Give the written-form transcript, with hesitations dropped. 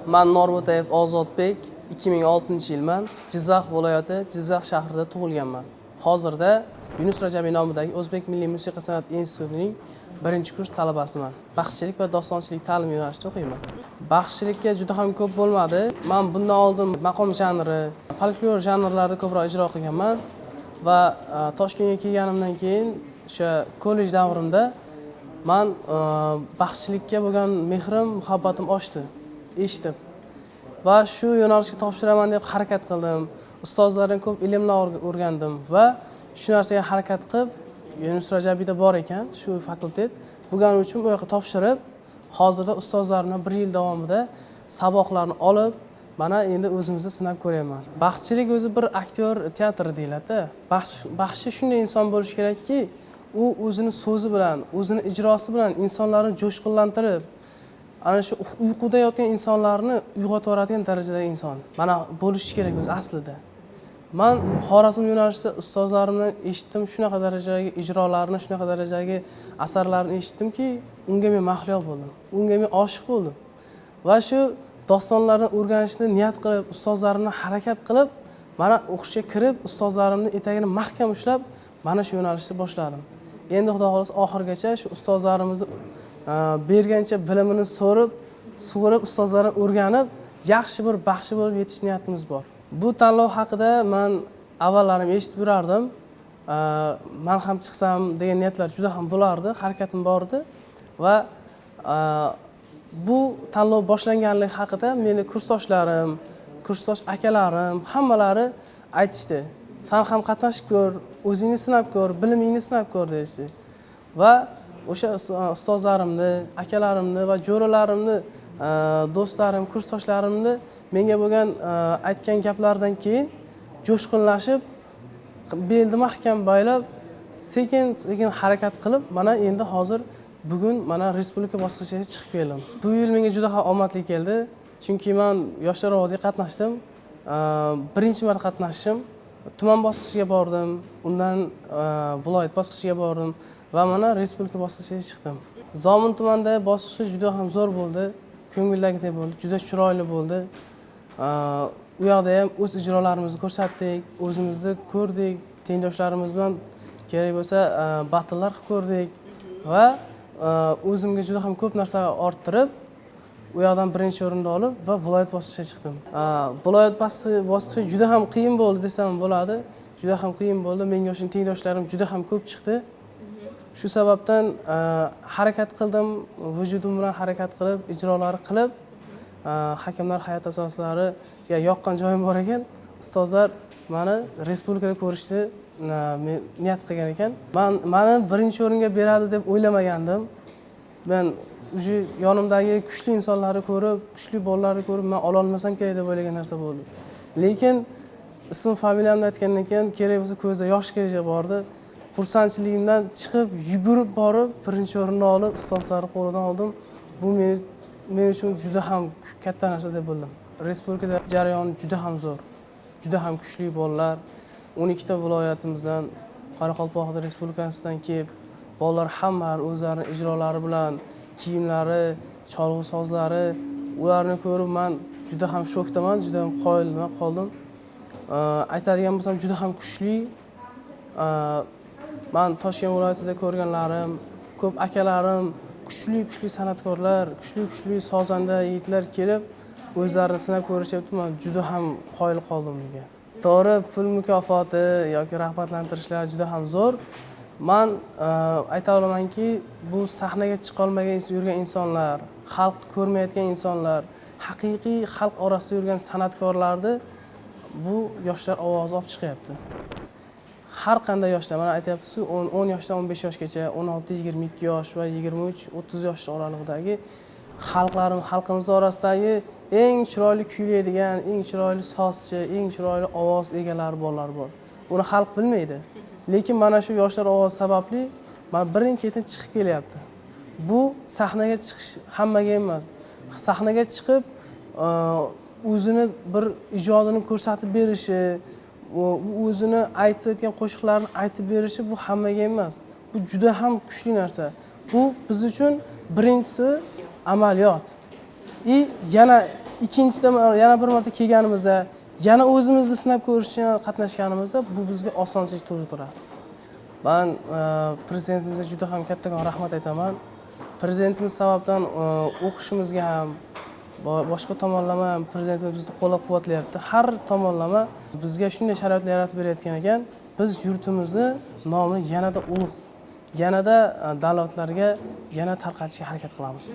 Man Norbo'tayev Ozodbek, 2006-yilman. Jizzax viloyati, Jizzax shahrida tug'ilganman. Hozirda Yunus Rajabiy nomidagi O'zbek Milliy musiqa san'at institutining 1-kurs talabasiman. Baxshichilik va dostonchilik ta'lim yo'nalishida o'qiyman. Baxshichilikka juda ham ko'p bo'lmadi. Men bundan oldin maqom janri, folklor janrlarida ko'proq ijro qilganman va Toshkentga kelganimdan keyin o'sha kollej davrimda men baxshichilikka bo'lgan mehrim, muhabbatim oshdi, eshitib. Va shu yo'nalishga topshiraman deb harakat qildim. Ustozlardan ko'p ilmlar o'rgandim va shu narsaga harakat qilib, Yunus Rajabiyda bor ekan shu fakultet. Bo'lgani uchun bu yoqqa topshirib, hozirda ustozlarimdan 1 yil davomida saboqlarni olib, mana endi o'zimizni sinab ko'ryapman. Baxshichilik o'zi bir aktyor teatri deyiladi. Baxshi shunday inson bo'lishi kerakki, u o'zini so'zi bilan, o'zini ijrosi bilan insonlarni jo'shqinlantirib, ana shu uyquda yotgan insonlarni uyg'otib yuboradigan darajadagi inson. Mana bo'lishi kerak o'zi aslida. Men Xorazm yo'nalishida ustozlarimdan eshitdim, shunaqa darajadagi ijrolarni, shunaqa darajadagi asarlarni eshitdimki, unga men mahliyo bo'ldim. Unga men oshiq bo'ldim. Va shu dostonlarni o'rganishni niyat qilib, ustozlarimni harakat qilib, mana o'qishga kirib, ustozlarimning etagini mahkam ushlab, mana shu yo'nalishni boshladim. Endi xudo xolasa oxirgacha shu ustozlarimizni bergancha bilimini so'rib, ustozlardan o'rganib, yaxshi bir baxshi bo'lib yetish niyatimiz bor. Bu tanlov haqida men avallarim eshitib yurardim. Men ham chiqsam degan niyatlar juda ham bo'lardi, harakatim bor edi va bu tanlov boshlanganligi haqida meni kursdoshlarim, kursdosh akalarim hammalari aytishdi. Sen ham qatnashib ko'r, o'zingni sinab ko'r, bilimingni sinab ko'r deyishdi. Va o'sha ustozlarimni, akalarimni va jo'ralarimni, do'stlarim, kursdoshlarimni menga bo'lgan aytgan gaplaridan keyin jo'shqinlashib, belni mahkam boylab, sekin harakat qilib, mana endi hozir bugun mana respublika bosqichiga chiqib keldim. Bu yil menga juda ham omadli keldi, chunki men yoshlar ovoziga qatnashdim. Birinchi marta qatnashdim. Tuman bosqichiga bordim, undan viloyat bosqichiga bordim va mana respublika bosqichiga chiqdim. Zomin tumanda bosqichi juda ham zo'r bo'ldi, ko'ngildagidek bo'ldi, juda chiroyli bo'ldi. U yoqda ham o'z ijrolarimizni ko'rsatdik, o'zimizni ko'rdik, tengdoshlarimiz bilan kerak bo'lsa battlelar qilib ko'rdik va o'zimga juda ham ko'p narsa orttirib, u yoqdan 1-o'rinni olib va viloyat bosqichiga chiqdim. Viloyat bosqichi juda ham qiyin bo'ldi desam bo'ladi. Juda ham qiyin bo'ldi. Menga o'sha tengdoshlarim juda ham ko'p chiqdi. Shu sababdan harakat qildim, vujudim bilan harakat qilib, ijrolar qilib, hakamlar hay'at a'zolariga yoqqan joyim bor ekan. Ustozlar meni respublikada ko'rishni niyat qilgan ekan. Meni 1-o'ringa beradi deb o'ylamagandim. Men yonimdagi kuchli insonlarni ko'rib, kuchli bolalarni ko'rib, men ola olmasam kerak deb o'ylagan narsa bo'ldi. Lekin ism familiyamni aytgandan keyin kerak bo'lsa ko'zda yosh kelaja bordi. Xursandchiligimdan chiqib, yugurib borib, 1-o'rinni olib, ustozlarning qo'lidan oldim. Bu men uchun juda ham katta narsa deb bildim. Respublikada jarayon juda ham zo'r. Juda ham kuchli bolalar 12 ta viloyatimizdan, Qoraqalpoq Respublikasidan kelib, bolalar hammalari o'zlarining ijrolari bilan, kiyimlari, cholg'u sozlari, ularni ko'rib men juda ham shokdaman, juda ham qoyilman qoldim. Aytadigan bo'lsam juda ham kuchli. Men Toshkent viloyatida ko'rganlarim, ko'p akalarim, kuchli san'atkorlar, kuchli sozanda yigitlar kelib, o'zlarini sinab ko'rishyapti. Men juda ham qoyil qoldim bunga. To'g'ri, pul mukofoti yoki rag'batlantirishlar juda ham zo'r. Men ayta olamanki, bu sahnaga chiqa olmagan yurgan insonlar, xalq ko'rmayotgan insonlar, haqiqiy xalq orasida yurgan san'atkorlarni bu yoshlar ovozi olib chiqyapti. Har qanday yoshlar, mana aytayapsiz-ku, 10 yoshdan 15 yoshgacha, 16-22 yosh va 23-30 yosh oralig'idagi xalqimiz orasidagi eng chiroyli kuylaydigan, eng chiroyli sozchi, eng chiroyli ovoz egalari bolalar bor. Buni xalq bilmaydi. Lekin mana shu yoshlar ovozi sababli mana birin-ketin chiqib kelyapti. Bu sahnaga chiqish hammaga emas. Sahnaga chiqib o'zini bir ijodini ko'rsatib berishi, o'zini aytayotgan qo'shiqlarni aytib berishi bu hammaga emas. Bu juda ham kuchli narsa. Bu biz uchun birinchisi amaliyot. Yana ikkinchidan yana bir marta kelganimizda yana o'zimizni sinab ko'rish uchun qatnashganimizda bu bizga osonchilik tug'dirib turadi. Men prezidentimizga juda ham kattakon rahmat aytaman. Prezidentimiz sababdan o'qishimizga ham boshqa tomonlama ham prezidentimiz bizni qo'llab-quvvatlayapti. Har tomonlama bizga shunday sharoitlar yaratib berayotgan ekan, biz yurtimizni nomini yanada ulug', yanada davlatlarga yana tarqatishga harakat qilamiz.